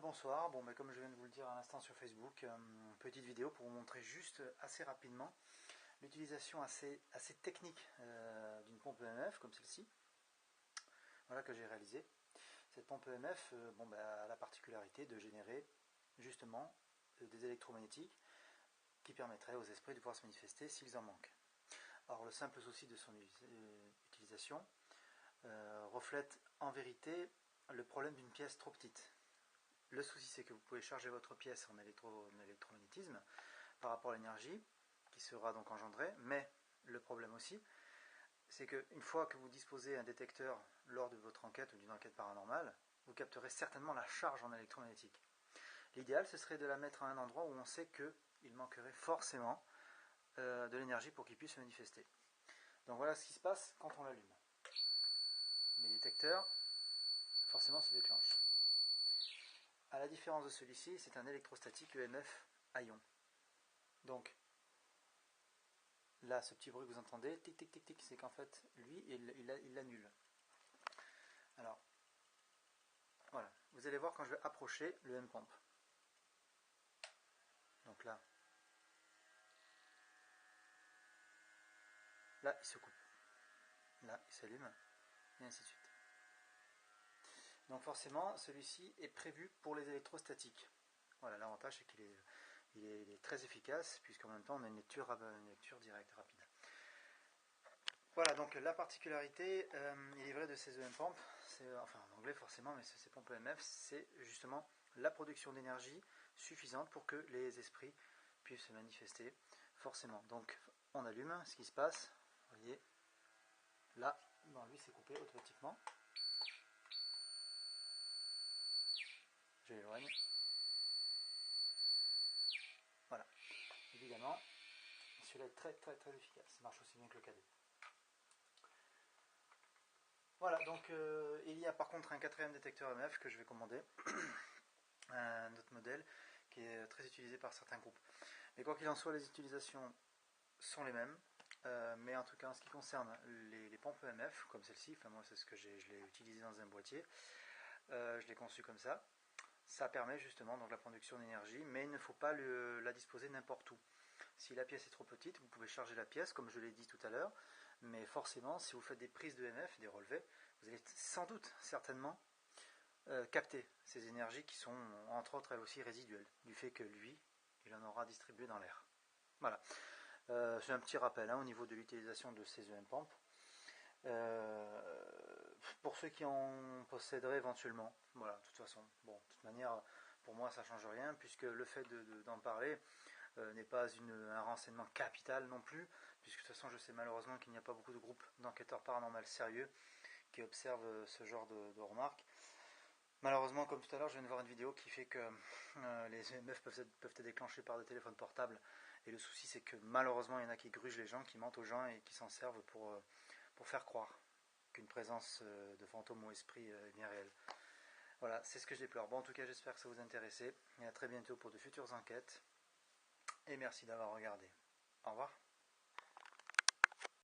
Bonsoir, comme je viens de vous le dire à l'instant sur Facebook, petite vidéo pour vous montrer juste assez rapidement l'utilisation assez technique d'une pompe EMF comme celle-ci, voilà, que j'ai réalisée. Cette pompe EMF a la particularité de générer justement des électromagnétiques qui permettraient aux esprits de pouvoir se manifester s'ils en manquent. Or, le simple souci de son utilisation reflète en vérité le problème d'une pièce trop petite. Le souci, c'est que vous pouvez charger votre pièce en électromagnétisme par rapport à l'énergie qui sera donc engendrée, mais le problème aussi, c'est qu'une fois que vous disposez d'un détecteur lors de votre enquête ou d'une enquête paranormale, vous capterez certainement la charge en électromagnétique. L'idéal, ce serait de la mettre à un endroit où on sait qu'il manquerait forcément de l'énergie pour qu'il puisse se manifester. Donc voilà ce qui se passe quand on l'allume. Mes détecteurs, forcément, se déclenchent. À la différence de celui-ci, c'est un électrostatique EMF à ion. Donc, là, ce petit bruit que vous entendez, tic tic tic tic, c'est qu'en fait, lui, il l'annule. Alors, voilà. Vous allez voir quand je vais approcher le M-Pomp. Donc là, il se coupe. Là, il s'allume, et ainsi de suite. Donc forcément, celui-ci est prévu pour les électrostatiques. Voilà, l'avantage c'est qu'il est très efficace, puisqu'en même temps on a une lecture directe, rapide. Voilà, donc la particularité, il est vrai, de ces EM-Pomp, enfin en anglais forcément, mais ces pompes EMF, c'est justement la production d'énergie suffisante pour que les esprits puissent se manifester, forcément. Donc on allume, ce qui se passe, vous voyez, là, lui c'est coupé automatiquement. Je l'éloigne. Voilà. Évidemment, celui-là est très efficace. Ça marche aussi bien que le cadet. Voilà, donc il y a par contre un quatrième détecteur EMF que je vais commander. Un autre modèle qui est très utilisé par certains groupes. Mais quoi qu'il en soit, les utilisations sont les mêmes. Mais en tout cas, en ce qui concerne les pompes EMF, comme celle-ci, enfin moi c'est ce que je l'ai utilisé dans un boîtier. Je l'ai conçu comme ça. Ça permet justement donc la production d'énergie, mais il ne faut pas la disposer n'importe où. Si la pièce est trop petite, vous pouvez charger la pièce, comme je l'ai dit tout à l'heure, mais forcément, si vous faites des prises de EMF, des relevés, vous allez sans doute, certainement, capter ces énergies qui sont, entre autres, elles aussi résiduelles, du fait que lui, il en aura distribué dans l'air. Voilà. C'est un petit rappel au niveau de l'utilisation de ces EM-Pomp. Pour ceux qui en posséderaient éventuellement, voilà, de toute façon, de toute manière, pour moi ça ne change rien, puisque le fait d'en parler n'est pas un renseignement capital non plus, puisque de toute façon je sais malheureusement qu'il n'y a pas beaucoup de groupes d'enquêteurs paranormaux sérieux qui observent ce genre de remarques. Malheureusement, comme tout à l'heure, je viens de voir une vidéo qui fait que les EMF peuvent être déclenchés par des téléphones portables, et le souci c'est que malheureusement il y en a qui grugent les gens, qui mentent aux gens et qui s'en servent pour faire croire qu'une présence de fantômes ou esprits est bien réelle. Voilà, c'est ce que je déplore. Bon, en tout cas, j'espère que ça vous intéressait, et à très bientôt pour de futures enquêtes, et merci d'avoir regardé. Au revoir.